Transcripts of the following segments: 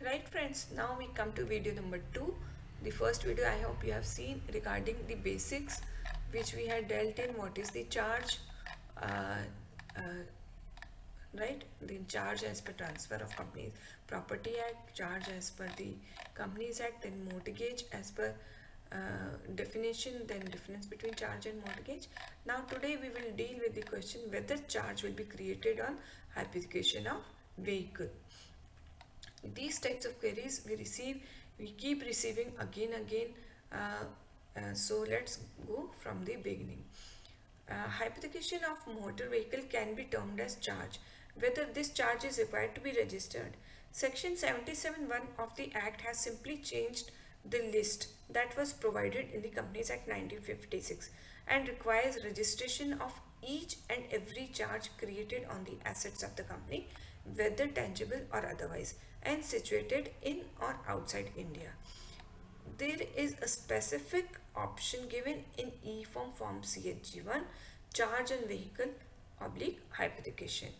Right friends, now we come to video number 2. The first video I hope you have seen regarding the basics which we had dealt in what is the charge, uh, uh, right? The charge as per transfer of companies property act, charge as per the companies act, then mortgage as per definition, then difference between charge and mortgage. Now today we will deal with the question whether charge will be created on hypothecation of vehicle. These types of queries we keep receiving again. So let's go from the beginning. Hypothecation of motor vehicle can be termed as charge, whether this charge is required to be registered. Section 77(1) of the Act has simply changed the list that was provided in the Companies Act 1956 and requires registration of each and every charge created on the assets of the company, whether tangible or otherwise, and situated in or outside India. There is a specific option given in Form CHG1, charge on vehicle oblique hypothecation,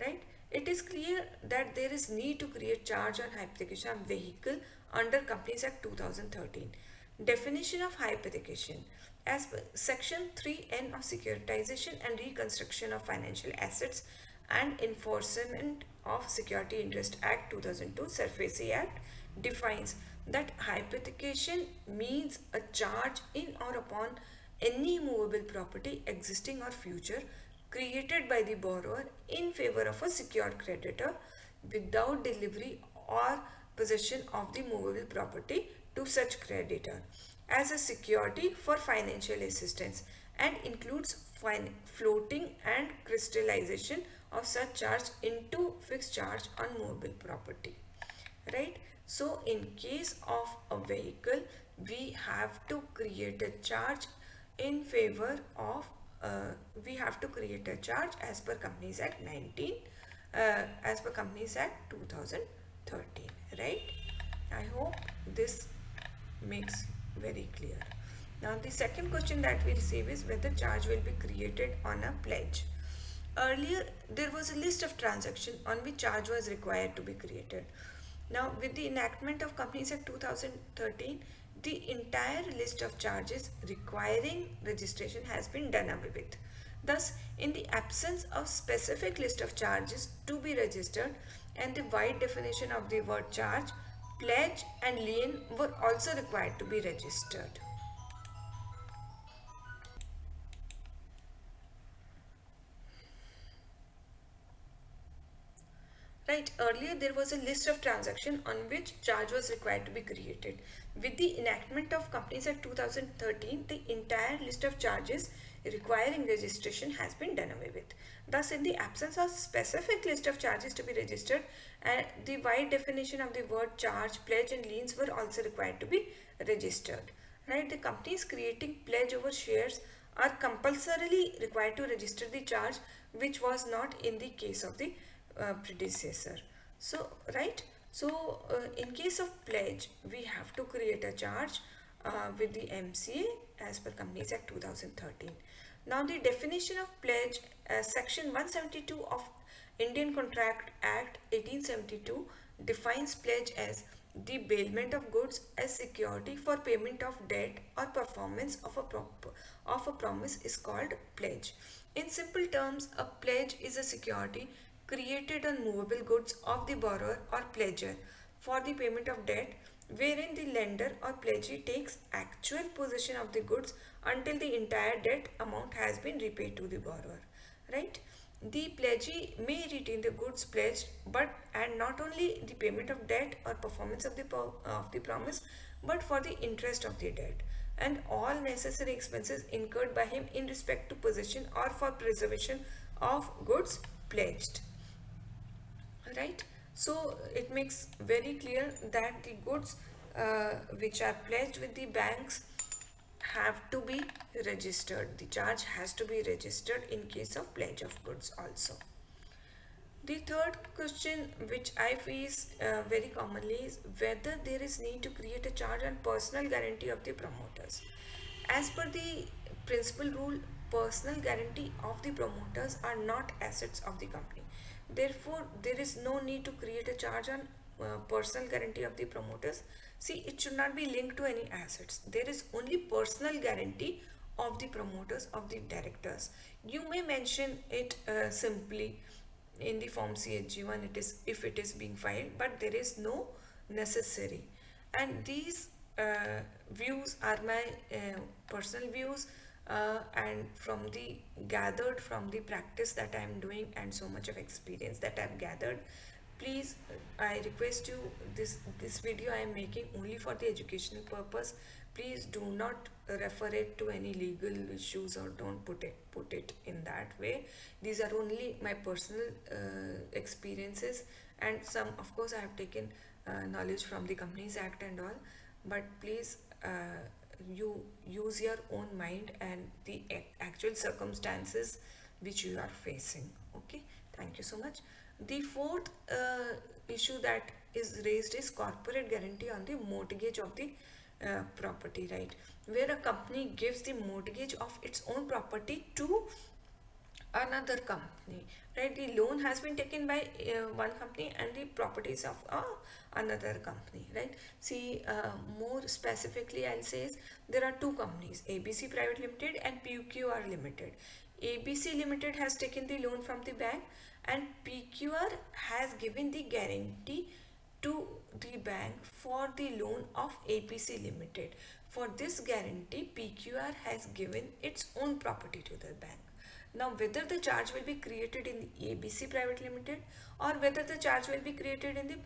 right? It is clear that there is need to create charge on hypothecation on vehicle under Companies Act 2013. Definition of hypothecation. As per Section 3N of Securitization and Reconstruction of Financial Assets and Enforcement of Security Interest Act 2002 SURFACE Act defines that hypothecation means a charge in or upon any movable property existing or future created by the borrower in favor of a secured creditor without delivery or possession of the movable property to such creditor as a security for financial assistance and includes floating and crystallization of such charge into fixed charge on movable property, right? So in case of a vehicle we have to create a charge in favor of we have to create a charge as per Companies Act 19 as per Companies Act 2013, right? I hope this makes very clear. Now the second question that we receive is whether charge will be created on a pledge. Earlier there was a list of transactions on which charge was required to be created. Now with the enactment of Companies Act 2013, the entire list of charges requiring registration has been done away with. Thus, in the absence of specific list of charges to be registered and the wide definition of the word charge, pledge and lien were also required to be registered. Right, earlier there was a list of transactions on which charge was required to be created. With the enactment of Companies Act 2013, the entire list of charges requiring registration has been done away with. Thus, in the absence of specific list of charges to be registered, the wide definition of the word charge, pledge and liens were also required to be registered. Right, the companies creating pledge over shares are compulsorily required to register the charge, which was not in the case of the predecessor. So right, so in case of pledge we have to create a charge with the MCA as per Companies Act 2013. Now the definition of pledge, section 172 of Indian Contract Act 1872 defines pledge as the bailment of goods as security for payment of debt or performance of a promise is called pledge. In simple terms, a pledge is a security created on movable goods of the borrower or pledger for the payment of debt, wherein the lender or pledgee takes actual possession of the goods until the entire debt amount has been repaid to the borrower, right? The pledgee may retain the goods pledged, but and not only the payment of debt or performance of the promise, but for the interest of the debt and all necessary expenses incurred by him in respect to possession or for preservation of goods pledged, right? So it makes very clear that the goods which are pledged with the banks have to be registered. The charge has to be registered in case of pledge of goods also. The third question which I face very commonly is whether there is need to create a charge on personal guarantee of the promoters. As per the principal rule, personal guarantee of the promoters are not assets of the company. Therefore, there is no need to create a charge on personal guarantee of the promoters. See, it should not be linked to any assets. There is only personal guarantee of the promoters, of the directors. You may mention it simply in the form CHG one, it is if it is being filed, but there is no necessary. And these views are my personal views, and from the gathered from the practice that I am doing and so much of experience that I have gathered. Please, I request you, this video I am making only for the educational purpose. Please do not refer it to any legal issues, or don't put it in that way. These are only my personal experiences, and some, of course, I have taken knowledge from the Companies Act and all. But please, you use your own mind and the actual circumstances which you are facing. Okay, thank you so much. The fourth issue that is raised is corporate guarantee on the mortgage of the property, right? Where a company gives the mortgage of its own property to another company, right? The loan has been taken by one company and the properties of another company, right? See, more specifically I'll say is there are two companies, ABC Private Limited and PQR Limited. ABC Limited has taken the loan from the bank, and PQR has given the guarantee to the bank for the loan of APC Limited. For this guarantee, PQR has given its own property to the bank. Now, whether the charge will be created in the ABC Private Limited or whether the charge will be created in the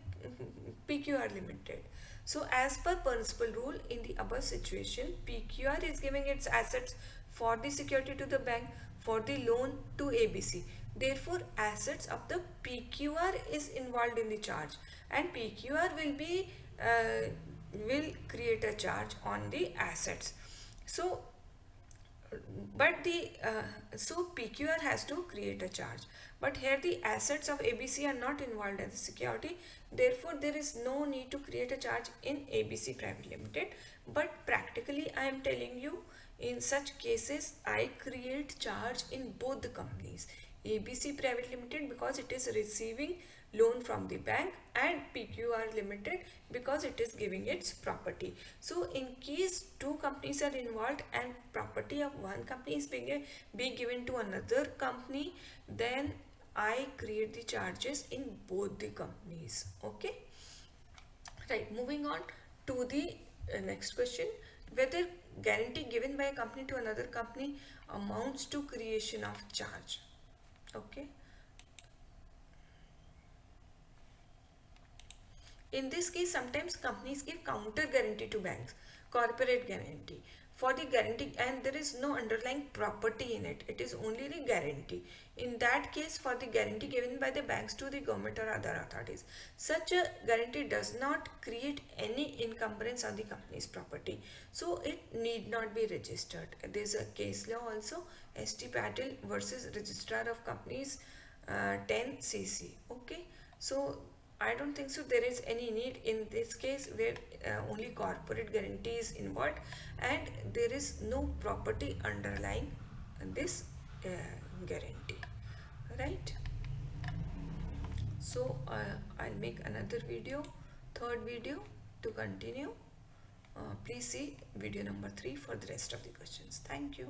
PQR Limited. So, as per principal rule in the above situation, PQR is giving its assets for the security to the bank for the loan to ABC. Therefore, assets of the PQR is involved in the charge, and PQR will create a charge on the assets. So, so PQR has to create a charge, but here the assets of ABC are not involved as security. Therefore, there is no need to create a charge in ABC Private Limited. But practically, I am telling you, in such cases, I create charge in both the companies, ABC Private Limited because it is receiving loan from the bank, and PQR Limited because it is giving its property. So in case two companies are involved and property of one company is being given to another company, then I create the charges in both the companies. Okay, right. Moving on to the next question, whether guarantee given by a company to another company amounts to creation of charge. Okay, in this case, sometimes companies give counter guarantee to banks, corporate guarantee for the guarantee, and there is no underlying property in it. It is only the guarantee. In that case, for the guarantee given by the banks to the government or other authorities, such a guarantee does not create any encumbrance on the company's property, so it need not be registered. There is a case law also, ST Patel versus Registrar of Companies, 10 CC. Okay, so I don't think so there is any need in this case where only corporate guarantee is involved and there is no property underlying this guarantee, right? So I'll make another video, third video, to continue. Please see video number 3 for the rest of the questions. Thank you.